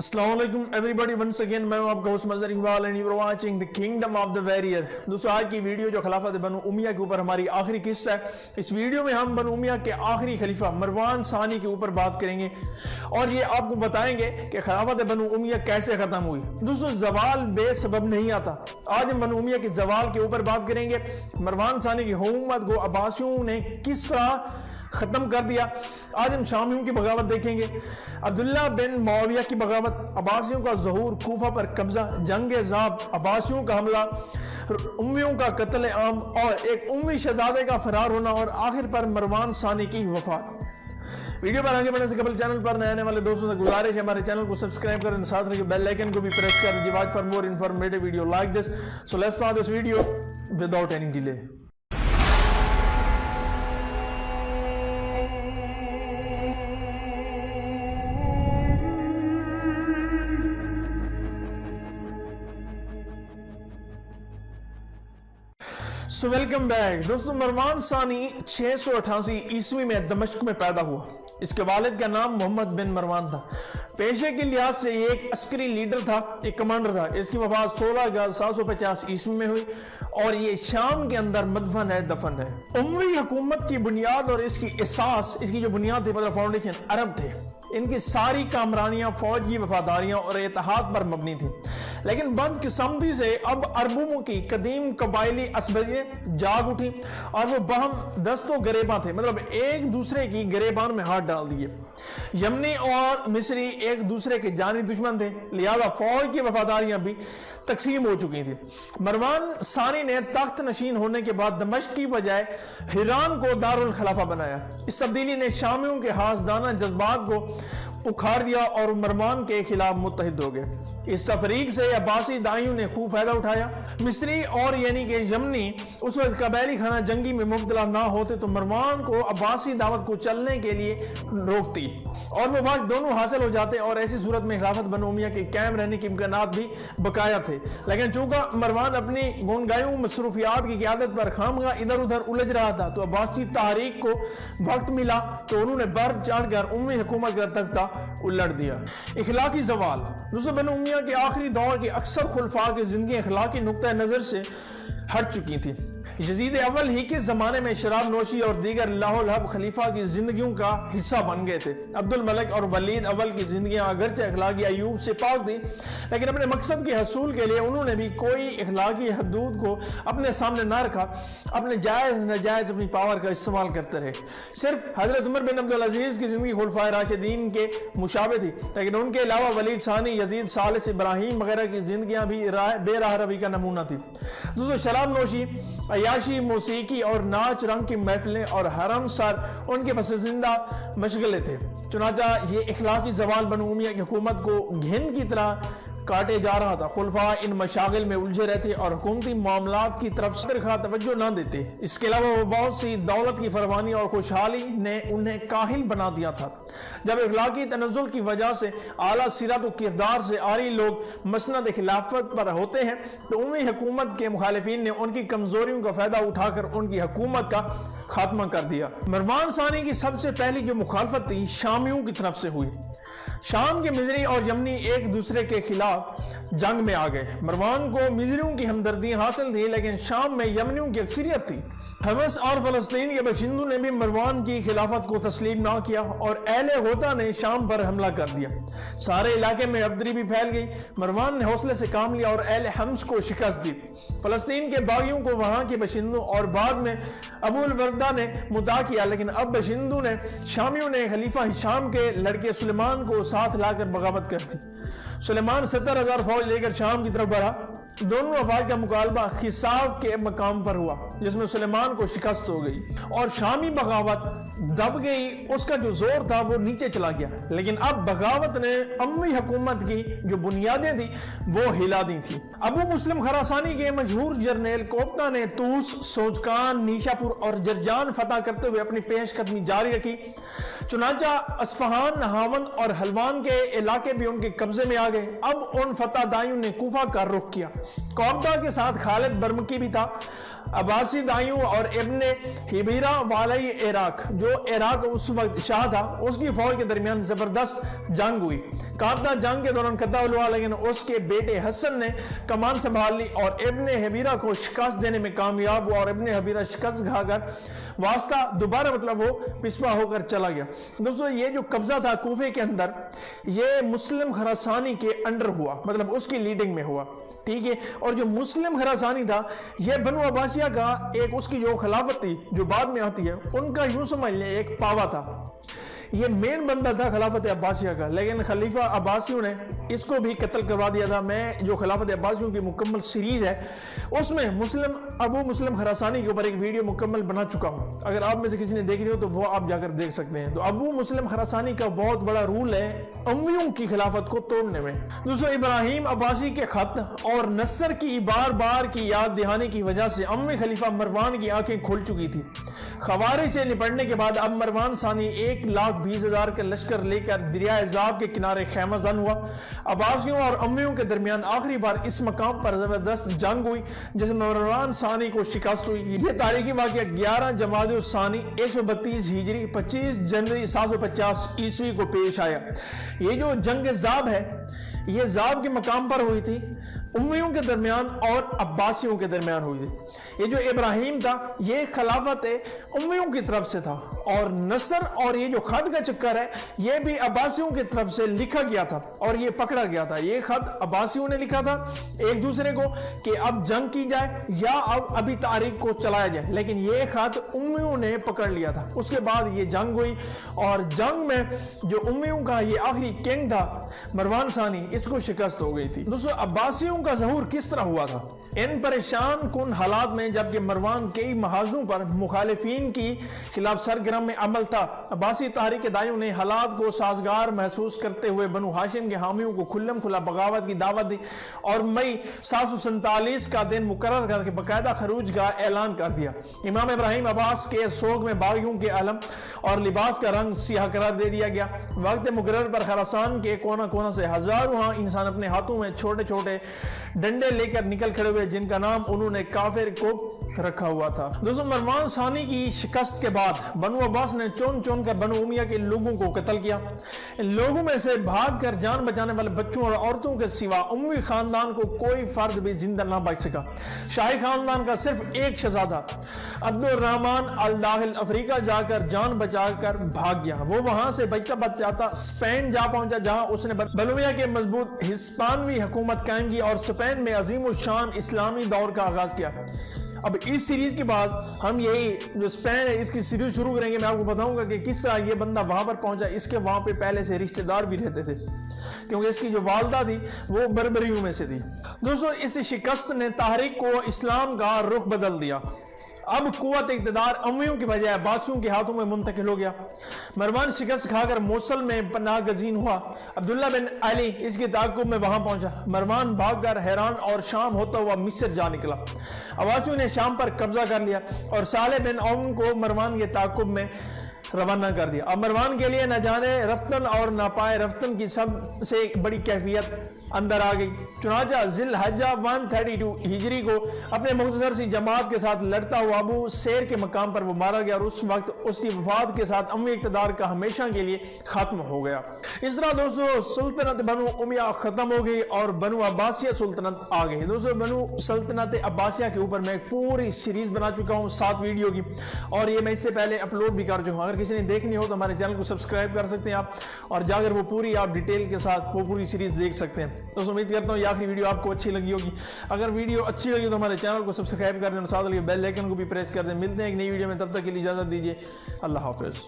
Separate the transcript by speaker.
Speaker 1: अस्सलाम वालेकुम everybody once again मैं हूं आपका host Mazhar Iqbal and you are watching the kingdom of the warrior. दोस्तों आज की वीडियो जो खिलाफत बनु उमैया के ऊपर हमारी आखिरी किस्सा है। इस वीडियो में हम बनु उमैया के आखिरी खलीफा मरवान सानी के ऊपर बात करेंगे और ये आपको बताएंगे कि खिलाफत बनु उमैया कैसे खत्म हुई। दोस्तों जवाल बेसबब नहीं आता। आज हम बनु उमैया के जवाल के ऊपर बात करेंगे। मरवान सानी की हुकूमत को अब्बासियों ने किस तरह खत्म कर दिया। आज हम शामियों की बगावत देखेंगे, अब्दुल्ला बिन मुआविया की बगावत, अब्बासियों का ज़हूर, कूफा पर कब्जा, जंग ज़ाब, अब्बासियों का हमला, उम्मियों का कत्ल आम और एक उम्मी शहजादे का फरार होना और आखिर पर मरवान सानी की वफात। वीडियो पर आगे बढ़ने से कबल चैनल पर नए आने वाले दोस्तों से गुजारिश है हमारे चैनल को सब्सक्राइब करें, साथ रखिए बेल आइकन को भी प्रेस कर दीजिए। Watch for more informative video like this. So let's start this video without any delay. So welcome back दोस्तों। मरवान सानी 688 ईस्वी में दमिश्क में पैदा हुआ। इसके वालिद का नाम मोहम्मद बिन मरवान था। पेशे के लिहाज से ये एक अस्करी लीडर था, एक कमांडर था। इसकी वफात 16 अगस्त 750 ईस्वी में हुई और ये शाम के अंदर मदफन है, दफन है। उमवी हुकूमत की बुनियाद और इसकी एसास, इसकी जो बुनियाद थी मतलब फाउंडेशन, अरब थे। इनकी सारी कामरानियां, फौज की वफादारियां और इत्तेहाद पर मबनी थी। लेकिन बदकिस्मती से अब अरबों की कदीम कबायली असबदियतें जाग उठी और वो बहम दस्तों गरेबां थे, मतलब एक दूसरे की गरेबान में हाथ डाल दिए। यमनी और मिस्री एक दूसरे के जानी दुश्मन थे, लिहाजा फौज की वफादारियां भी तकसीम हो चुकी थी। मरवान सानी ने तख्त नशीन होने के बाद दमिश्क की बजाय हिरान को दारुल खिलाफा बनाया। इस तब्दीली ने शामियों के हासदाना जज्बात को उखाड़ दिया और मरवान के खिलाफ मुत्तहिद हो गए। इस तफरीक से अब्बासी दाइयों ने खूब फायदा उठाया। मिस्री और यानी कि यमनी उस वक्त कबायली खाना जंगी में मुब्तला ना होते तो मरवान को अब्बासी दावत को चलने के लिए रोकती और वो वक्त दोनों हासिल हो जाते और ऐसी सूरत में खिलाफत बनु उमैया के कायम रहने के इम्कानात भी बकाया थे। लेकिन चूंकि मरवान अपनी गुनगायों मसरूफियात की क़यादत पर खामगा इधर उधर उलझ रहा था तो अब्बासी तारीख को वक्त मिला तो उन्होंने बढ़ चढ़ कर उम्मी हुकूमत का तख्ता उलट दिया। इखलाकी जवाल दूसरे बनु उमैया के आखिरी दौर के अक्सर खुलफा की जिंदगी अखलाकी नुक्ता नज़र से हट चुकी थी। यजीद अव्वल ही के ज़माने में शराब नोशी और दीगर लाहुल हब खलीफा की जिंदगियों का हिस्सा बन गए थे। अब्दुल मलिक और वलीद अव्वल की जिंदगियां अगरचे अखलाकी अयूब से पाक थी, लेकिन अपने मकसद के हसूल के लिए उन्होंने भी कोई अखलाकी हदूद को अपने सामने ना रखा। अपने जायज़ नाजायज़ अपनी पावर का इस्तेमाल करते रहे। सिर्फ हजरत उमर बिन अब्दुल अजीज की जिंदगी खुलफाए राशिदीन के मुशाबे थी, लेकिन उनके अलावा वलीद सानी, यजीद सालिस, इब्राहिम वगैरह की जिंदगियां भी बेराह रवी का नमूना थी। दोस्तों शराब नोशी, अयाशी, मौसीकी और नाच रंग की महफिलें और हरम सर उनके पसंदीदा मशगले थे। चुनाचा ये इखलाकी जवाल बनु उमैया की हुकूमत को घिन की तरह काटे जा रहा था। खुलफा इन मशागिल में उलझे रहते और हुकूमती मामलात की तरफ सरखा तवज्जो न देते। इसके अलावा वो बहुत सी दौलत की फरवानी और खुशहाली ने उन्हें काहिल बना दिया था। जब इखलाकी तनज़्ज़ुल की वजह से आला सीरत और किरदार से आरी लोग मसनद खिलाफत पर होते हैं तो उम्मी हुकूमत के मुखालिफिन ने उनकी कमजोरियों का फायदा उठाकर उनकी हुकूमत का खात्मा कर दिया। मरवान सानी की सबसे पहली जो मुखालफत थी शामियों की तरफ से हुई। शाम के मिजरी और यमनी एक दूसरे के खिलाफ जंग में आ गए। मरवान को मिजरियों की हमदर्दी हासिल थी, लेकिन शाम में यमनियों की अक्सरियत थी। हमस और फलस्तीन के बशिंदों ने भी मरवान की खिलाफत को तस्लीम ना किया और अहले होता ने शाम पर हमला कर दिया। सारे इलाके में अबदरी भी फैल गई। मरवान ने हौसले से काम लिया और अहले हम्स को शिकस्त दी। फलस्तीन के बागियों को वहां के बशिंदों और बाद में अबुल वर्दा ने मुदा किया, लेकिन अब बशिंदों ने शामियों ने खलीफा हिशाम के लड़के सुलेमान को साथ लाकर बगावत कर दी। सुलेमान 70,000 फौज लेकर शाम की तरफ बढ़ा। दोनों अफवाज का मुकालबा खिसाब के मकाम पर हुआ जिसमें सुलेमान को शिकस्त हो गई और शामी बगावत दब गई। उसका जो जोर था वो नीचे चला गया, लेकिन अब बगावत ने अम्मी हुकूमत की जो बुनियादें थी वो हिला दी थी। अबू मुस्लिम खरासानी के मशहूर जर्नेल कोफ्ता ने तूस, सोजकान, नीशापुर और जरजान फतह करते हुए अपनी पेशकदमी जारी रखी। चुनाचा अस्फहान, नहावन और हलवान के इलाके भी उनके कब्जे में आ गए। अब उन फतह दाइयों ने कूफा का रुख किया। कोफ्ता के साथ खालिद बर्मकी भी था। अब्बासी दाइयों और इब्ने हिबीरा वाली इराक, जो इराक उस वक्त शाह था, उसकी फौज के दरमियान जबरदस्त जंग हुई। कांता जंग के दौरान कत्ल हुआ, लेकिन उसके बेटे हसन ने कमान संभाल ली और इब्ने हिबीरा को शिकस्त देने में कामयाब हुआ और इब्ने हिबीरा शिकस्त खाकर वास्ता दोबारा मतलब वो पिछवा होकर चला गया। दोस्तों ये जो कब्जा था कूफे के अंदर, ये मुस्लिम खरासानी के अंडर हुआ, मतलब उसकी लीडिंग में हुआ, ठीक है। और जो मुस्लिम खरासानी था, ये बनु अब्बासिया का एक उसकी जो खिलाफत थी जो बाद में आती है, उनका यूं समझ लें एक पावा था। ये मेन बंदा था खिलाफत अब्बासिया का, लेकिन खलीफा अब्बासियों ने इसको भी कत्ल करवा दिया था। मैं जो खिलाफत अब्बासियों की मुकम्मल सीरीज है उसमें अबू मुस्लिम खरासानी के ऊपर एक वीडियो मुकम्मल बना चुका हूँ, अगर आप में से किसी ने देखी हो तो वो आप जाकर देख सकते हैं। तो अबू मुस्लिम खरासानी का बहुत बड़ा रूल है अम्वियों की खिलाफत को तोड़ने में। दोस्तों इब्राहिम अब्बासी के खत और नसर की बार बार की याद दहानी की वजह से अम्मी खलीफा मरवान की आंखें खुल चुकी थी। खवारी से निपटने के बाद अब मरवान सानी 1,20,000 का लश्कर लेकर दरिया ज़ाब के किनारे खैमाजन हुआ। अब्बासियों और अम्मियों के दरमियान आखिरी बार इस मकाम पर जबरदस्त जंग हुई जिसमें मरवान सानी को शिकस्त हुई। यह तारीखी वाक़या 11 जमाद सानी 132 हिजरी 25 जनवरी 750 ईस्वी को पेश आया। ये जो जंग ज़ाब है, ये ज़ाब के मकाम पर हुई थी, उम्मियों के दरमियान और अब्बासियों के दरमियान हुई थी। ये जो इब्राहिम था, ये खिलाफत उम्मियों की तरफ से था, और नसर और ये जो खत का चक्कर है, ये भी अब्बासियों की तरफ से लिखा गया था और ये पकड़ा गया था। ये खत अब्बासियों ने लिखा था एक दूसरे को कि अब जंग की जाए या अब अभी तारीख को चलाया जाए, लेकिन ये खत उम्मियों ने पकड़ लिया था। उसके बाद ये जंग हुई और जंग में जो उम्मियों का ये आखिरी किंग था मरवान सानी, इसको शिकस्त हो गई थी। दोस्तों अब्बासियों का ज़हूर किस तरह हुआ था? इन परेशान कुन हालात में जबकि मरवान कई महाजों पर मुखालिफिन की खिलाफ सरगर्म में अमल था, अब्बासी तहरीक दाइयों ने हालात को साजगार महसूस करते हुए बनु हाशिम के हामियों को खुल्लम खुला बगावत की दावत दी और मई 747 का दिन मुकर्रर करके बाकायदा खरूज का ऐलान कर दिया। इमाम इब्राहिम अब्बास के सोग में बागियों के अलम और लिबास का रंग सियाह करार दे दिया गया। वक्त मुकर्रर पर खरासान के कोना कोना से हजारों इंसान अपने हाथों में छोटे छोटे डंडे लेकर निकल खड़े हुए, जिनका नाम उन्होंने काफिर को रखा हुआ था। दोस्तों मरवान सानी की शिकस्त के बाद बनु अब्बास ने चुन चुन कर बनु उमिया के लोगों को कत्ल किया। इन लोगों में से भाग कर जान बचाने वाले बच्चों और औरतों के सिवा उम्मी खानदान को कोई फर्द भी जिंदा ना बच सका। शाही खानदान का सिर्फ एक शहजादा अब्दुर्रहमान अल दाखिल अफ्रीका जाकर जान बचाकर भाग गया। वो वहां से बच्चा बचाता स्पेन जा पहुंचा, जहां उसने बनु उमिया के मजबूत हिस्पानवी हुकूमत कायम की और स्पेन में अजीम उल शान इस्लामी दौर का आगाज किया। अब इस सीरीज के बाद हम यही जो स्पेन है इसकी सीरीज शुरू करेंगे। मैं आपको बताऊंगा कि किस तरह ये बंदा वहां पर पहुंचा। इसके वहां पे पहले से रिश्तेदार भी रहते थे, क्योंकि इसकी जो वालदा थी वो बर्बरियों में से थी। दोस्तों इस शिकस्त ने तहरीक को इस्लाम का रुख बदल दिया। अब कुव्वत इक़्तिदार अम्वियों की बजाय अब्बासियों के हाथों में मुंतकिल हो गया। मरवान शिकस्त खाकर मोसल में पनाह गजीन हुआ। अब्दुल्ला बिन अली इसके ताक़ुब में वहां पहुंचा। मरवान भागकर हैरान और शाम होता हुआ मिस्र जा निकला। अब्बासियों ने शाम पर कब्जा कर लिया और साले बिन औन को मरवान के ताक़ुब में रवाना कर दिया। अब मरवान के लिए न जाने रफ्तन और नापाए रफ्तन की सबसे बड़ी कैफियत अंदर आ गई। चुनाचा जिल हज्जा 132 हिजरी को अपने मुख्तसर सी जमात के साथ लड़ता हुआ अबू शेर के मकाम पर वो मारा गया और उस वक्त उसकी वफात के साथ अम्मी इक़्तिदार का हमेशा के लिए खत्म हो गया। इस तरह दोस्तों सुल्तनत बनु उमिया खत्म हो गई और बनु अब्बासिया सुल्तनत आ गई। दोस्तों बनु सल्तनत अब्बासिया के ऊपर मैं एक पूरी सीरीज बना चुका हूँ 7 वीडियो की, और ये मैं इससे पहले अपलोड भी कर चुका हूँ। अगर किसी ने देखनी हो तो हमारे चैनल को सब्सक्राइब कर सकते हैं आप, और जाकर वो पूरी आप डिटेल के साथ वो पूरी सीरीज देख सकते हैं। दोस्तों उम्मीद करता हूँ ये आखिरी वीडियो आपको अच्छी लगी होगी। अगर वीडियो अच्छी लगी तो हमारे चैनल को सब्सक्राइब कर दें और साथ ही बेल आइकन को भी प्रेस कर दें। मिलते हैं एक नई वीडियो में, तब तक के लिए इजाजत दीजिए। अल्लाह हाफिज़।